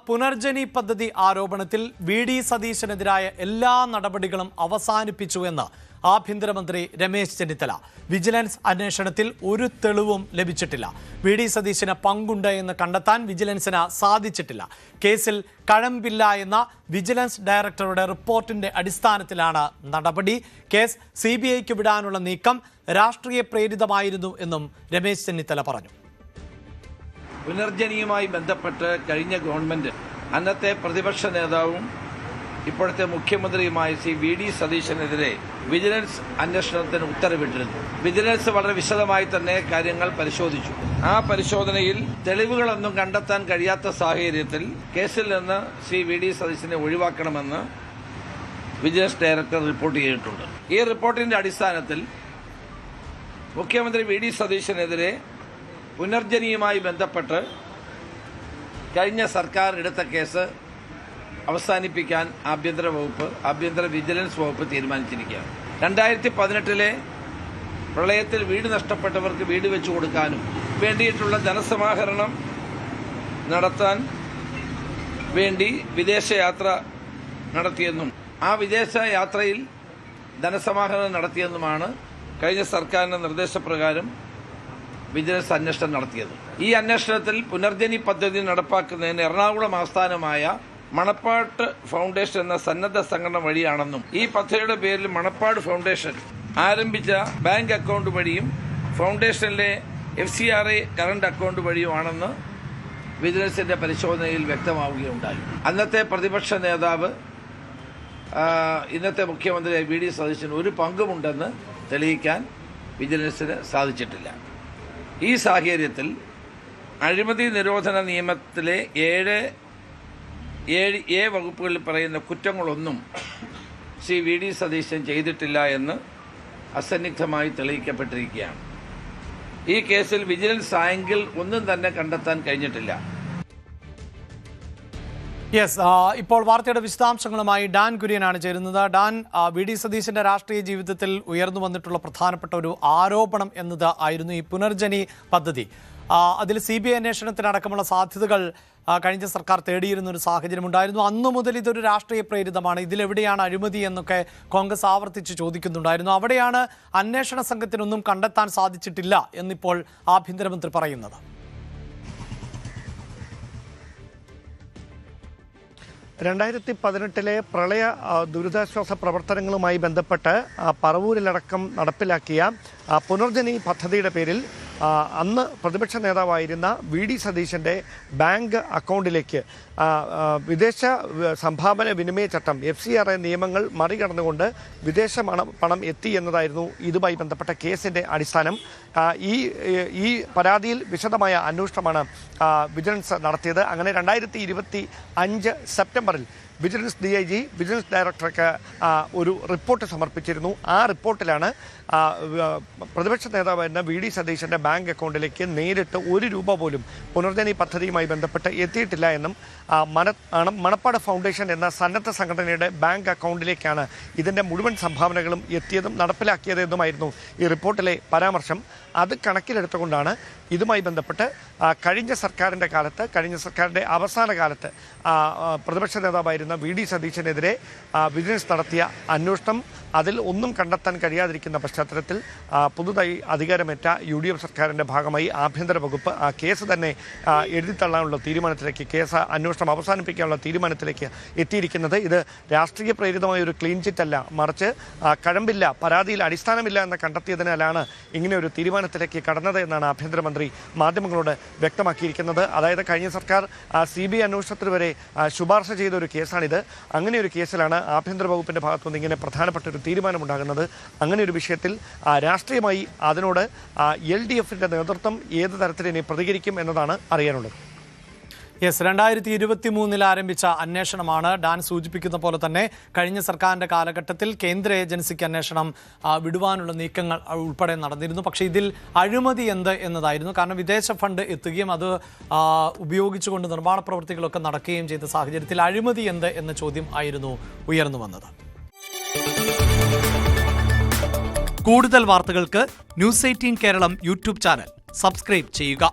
പുനർജനി പദ്ധതി ആരോപണത്തിൽ വി.ഡി. സതീശനെതിരായ എല്ലാ നടപടികളും അവസാനിപ്പിച്ചുവെന്ന് ആഭ്യന്തരമന്ത്രി രമേശ് ചെന്നിത്തല. വിജിലൻസ് അന്വേഷണത്തിൽ ഒരു തെളിവും ലഭിച്ചിട്ടില്ല. വി.ഡി. സതീശന് പങ്കുണ്ട് എന്ന് കണ്ടെത്താൻ വിജിലൻസിന് സാധിച്ചിട്ടില്ല. കേസിൽ കഴമ്പില്ല എന്ന വിജിലൻസ് ഡയറക്ടറുടെ റിപ്പോർട്ടിന്റെ അടിസ്ഥാനത്തിലാണ് നടപടി. കേസ് CBIക്ക് വിടാനുള്ള നീക്കം രാഷ്ട്രീയ പ്രേരിതമായിരുന്നു എന്നും രമേശ് ചെന്നിത്തല പറഞ്ഞു. പുനർജനിയുമായി ബന്ധപ്പെട്ട് കഴിഞ്ഞ ഗവൺമെന്റ് അന്നത്തെ പ്രതിപക്ഷ നേതാവും ഇപ്പോഴത്തെ മുഖ്യമന്ത്രിയുമായ ശ്രീ വി.ഡി. സതീശനെതിരെ വിജിലൻസ് അന്വേഷണത്തിന് ഉത്തരവിട്ടിരുന്നു. വിജിലൻസ് വളരെ വിശദമായി തന്നെ കാര്യങ്ങൾ പരിശോധിച്ചു. ആ പരിശോധനയിൽ തെളിവുകളൊന്നും കണ്ടെത്താൻ കഴിയാത്ത സാഹചര്യത്തിൽ കേസിൽ നിന്ന് ശ്രീ വി.ഡി. സതീശനെ ഒഴിവാക്കണമെന്ന് വിജിലൻസ് ഡയറക്ടർ റിപ്പോർട്ട് ചെയ്തിട്ടുണ്ട്. ഈ റിപ്പോർട്ടിന്റെ അടിസ്ഥാനത്തിൽ മുഖ്യമന്ത്രി വി.ഡി. സതീശനെതിരെ പുനർജനിയുമായി ബന്ധപ്പെട്ട് കഴിഞ്ഞ സർക്കാർ എടുത്ത കേസ് അവസാനിപ്പിക്കാൻ ആഭ്യന്തര വിജിലൻസ് വകുപ്പ് തീരുമാനിച്ചിരിക്കുകയാണ്. 2018 പ്രളയത്തിൽ വീട് നഷ്ടപ്പെട്ടവർക്ക് വീട് വെച്ചു കൊടുക്കാനും വേണ്ടിയിട്ടുള്ള ധനസമാഹരണം നടത്താൻ വേണ്ടി വിദേശയാത്ര നടത്തിയെന്നും ആ വിദേശയാത്രയിൽ ധനസമാഹരണം നടത്തിയെന്നുമാണ് കഴിഞ്ഞ സർക്കാരിന്റെ നിർദ്ദേശപ്രകാരം വിജിലൻസ് അന്വേഷണം നടത്തിയത്. ഈ അന്വേഷണത്തിൽ പുനർജനി പദ്ധതി നടപ്പാക്കുന്നതിന് എറണാകുളം ആസ്ഥാനമായ മണപ്പാട് ഫൗണ്ടേഷൻ എന്ന സന്നദ്ധ സംഘടന വഴിയാണെന്നും ഈ പദ്ധതിയുടെ പേരിൽ മണപ്പാട് ഫൗണ്ടേഷൻ ആരംഭിച്ച ബാങ്ക് അക്കൗണ്ട് വഴിയും ഫൗണ്ടേഷനിലെ FCRA കറണ്ട് അക്കൗണ്ട് വഴിയുമാണെന്ന് വിജിലൻസിന്റെ പരിശോധനയിൽ വ്യക്തമാവുകയുണ്ടായി. അന്നത്തെ പ്രതിപക്ഷ നേതാവ് ഇന്നത്തെ മുഖ്യമന്ത്രി വി.ഡി. സതീശന് ഒരു പങ്കുമുണ്ടെന്ന് തെളിയിക്കാൻ വിജിലൻസിന് സാധിച്ചിട്ടില്ല. ഈ സാഹചര്യത്തിൽ അഴിമതി നിരോധന നിയമത്തിലെ 7A വകുപ്പുകളിൽ പറയുന്ന കുറ്റങ്ങളൊന്നും ശ്രീ വി.ഡി. സതീശൻ ചെയ്തിട്ടില്ല എന്ന് അസന്നിഗ്ധമായി തെളിയിക്കപ്പെട്ടിരിക്കുകയാണ്. ഈ കേസിൽ വിജിലൻസ് ആംഗിൾ ഒന്നും തന്നെ കണ്ടെത്താൻ കഴിഞ്ഞിട്ടില്ല. ഇപ്പോൾ വാർത്തയുടെ വിശദാംശങ്ങളുമായി ഡാൻ കുര്യനാണ് ചേരുന്നത്. Dan, VD. സതീശന്റെ രാഷ്ട്രീയ ജീവിതത്തിൽ ഉയർന്നു വന്നിട്ടുള്ള പ്രധാനപ്പെട്ട ഒരു ആരോപണം എന്നത് ആയിരുന്നു ഈ പുനർജനി പദ്ധതി. അതിൽ CBI അന്വേഷണത്തിനടക്കമുള്ള സാധ്യതകൾ കഴിഞ്ഞ സർക്കാർ തേടിയിരുന്ന ഒരു സാഹചര്യമുണ്ടായിരുന്നു. അന്നു മുതൽ ഇതൊരു രാഷ്ട്രീയ പ്രേരിതമാണ്, ഇതിലെവിടെയാണ് അഴിമതി എന്നൊക്കെ കോൺഗ്രസ് ആവർത്തിച്ച് ചോദിക്കുന്നുണ്ടായിരുന്നു. അവിടെയാണ് അന്വേഷണ സംഘത്തിനൊന്നും കണ്ടെത്താൻ സാധിച്ചിട്ടില്ല എന്നിപ്പോൾ ആഭ്യന്തരമന്ത്രി പറയുന്നത്. 2018 പ്രളയ ദുരിതാശ്വാസ പ്രവർത്തനങ്ങളുമായി ബന്ധപ്പെട്ട് പറവൂരിലടക്കം നടപ്പിലാക്കിയ പുനർജനി പദ്ധതിയുടെ പേരിൽ അന്ന് പ്രതിപക്ഷ നേതാവായിരുന്ന വി.ഡി. സതീശൻ്റെ ബാങ്ക് അക്കൗണ്ടിലേക്ക് വിദേശ സംഭാവന വിനിമയ ചട്ടം FCRA നിയമങ്ങൾ മറികടന്നുകൊണ്ട് വിദേശ പണം എത്തി എന്നതായിരുന്നു ഇതുമായി ബന്ധപ്പെട്ട കേസിൻ്റെ അടിസ്ഥാനം. ഈ പരാതിയിൽ വിശദമായ അന്വേഷണമാണ് വിജിലൻസ് നടത്തിയത്. അങ്ങനെ 2025 സെപ്റ്റംബറിൽ വിജിലൻസ് DIG വിജിലൻസ് ഡയറക്ടർക്ക് ഒരു റിപ്പോർട്ട് സമർപ്പിച്ചിരുന്നു. ആ റിപ്പോർട്ടിലാണ് പ്രതിപക്ഷ നേതാവായിരുന്ന വി.ഡി. സതീശൻ്റെ ബാങ്ക് അക്കൗണ്ടിലേക്ക് നേരിട്ട് 1 രൂപ പോലും പുനർജനി പദ്ധതിയുമായി ബന്ധപ്പെട്ട് എത്തിയിട്ടില്ല എന്നും മണപ്പാട് ഫൗണ്ടേഷൻ എന്ന സന്നദ്ധ സംഘടനയുടെ ബാങ്ക് അക്കൗണ്ടിലേക്കാണ് ഇതിൻ്റെ മുഴുവൻ സംഭാവനകളും എത്തിയതും നടപ്പിലാക്കിയതെന്നുമായിരുന്നു ഈ റിപ്പോർട്ടിലെ പരാമർശം. അത് കണക്കിലെടുത്തുകൊണ്ടാണ് ഇതുമായി ബന്ധപ്പെട്ട് കഴിഞ്ഞ സർക്കാരിൻ്റെ അവസാന കാലത്ത് പ്രതിപക്ഷ നേതാവായിരുന്ന വി.ഡി. സതീശനെതിരെ വിജിലൻസ് നടത്തിയ അന്വേഷണം അതിൽ ഒന്നും കണ്ടെത്താൻ കഴിയാതിരിക്കുന്ന പശ്ചാത്തലത്തിൽ പുതുതായി അധികാരമേറ്റ UDF സർക്കാരിൻ്റെ ഭാഗമായി ആഭ്യന്തര വകുപ്പ് ആ കേസ് തന്നെ എഴുതിത്തള്ളാനുള്ള തീരുമാനത്തിലേക്ക്, കേസ് അന്വേഷണം അവസാനിപ്പിക്കാനുള്ള തീരുമാനത്തിലേക്ക് എത്തിയിരിക്കുന്നത്. ഇത് രാഷ്ട്രീയ പ്രേരിതമായ ഒരു ക്ലീൻ ചിറ്റ് അല്ല, മറിച്ച് കഴമ്പില്ല, പരാതിയിൽ അടിസ്ഥാനമില്ല എന്ന് കണ്ടെത്തിയതിനാലാണ് ഇങ്ങനെ ഒരു തീരുമാനത്തിലേക്ക് കടന്നത് എന്നാണ് ആഭ്യന്തരമന്ത്രി മാധ്യമങ്ങളോട് വ്യക്തമാക്കിയിരിക്കുന്നത്. അതായത് കഴിഞ്ഞ സർക്കാർ CBI അന്വേഷണത്തിന് വരെ ശുപാർശ ചെയ്ത ഒരു കേസാണിത്. അങ്ങനെ ഒരു കേസിലാണ് ആഭ്യന്തര വകുപ്പിൻ്റെ ഭാഗത്തുനിന്ന് ഇങ്ങനെ പ്രധാനപ്പെട്ട ഒരു തീരുമാനമുണ്ടാകുന്നത്. അങ്ങനെ ഒരു വിഷയത്തിൽ രാഷ്ട്രീയമായി അതിനോട് LDFന്റെ നേതൃത്വം ഏത് തരത്തിൽ ഇനി പ്രതികരിക്കും എന്നതാണ് അറിയാനുള്ളത്. 2023 ആരംഭിച്ച അന്വേഷണമാണ്. ഡാൻ സൂചിപ്പിക്കുന്ന പോലെ തന്നെ കഴിഞ്ഞ സർക്കാരിൻ്റെ കാലഘട്ടത്തിൽ കേന്ദ്ര ഏജൻസിക്ക് അന്വേഷണം വിടുവാനുള്ള നീക്കങ്ങൾ ഉൾപ്പെടെ നടന്നിരുന്നു. പക്ഷേ ഇതിൽ അഴിമതി എന്ത് എന്നതായിരുന്നു. കാരണം വിദേശ ഫണ്ട് എത്തുകയും അത് ഉപയോഗിച്ചുകൊണ്ട് നിർമ്മാണ പ്രവൃത്തികളൊക്കെ നടക്കുകയും ചെയ്ത സാഹചര്യത്തിൽ അഴിമതി എന്ത് എന്ന ചോദ്യം ആയിരുന്നു ഉയർന്നു വന്നത്. കൂടുതൽ വാർത്തകൾക്ക് News 18 Keralam YouTube channel subscribe ചെയ്യുക.